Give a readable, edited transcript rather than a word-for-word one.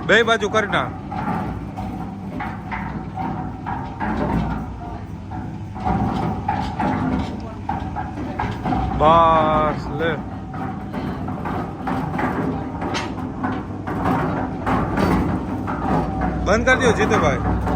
બે બાજુ કરી નાખ. બસ લે. બંધ કરી દો જીતુભાઈ.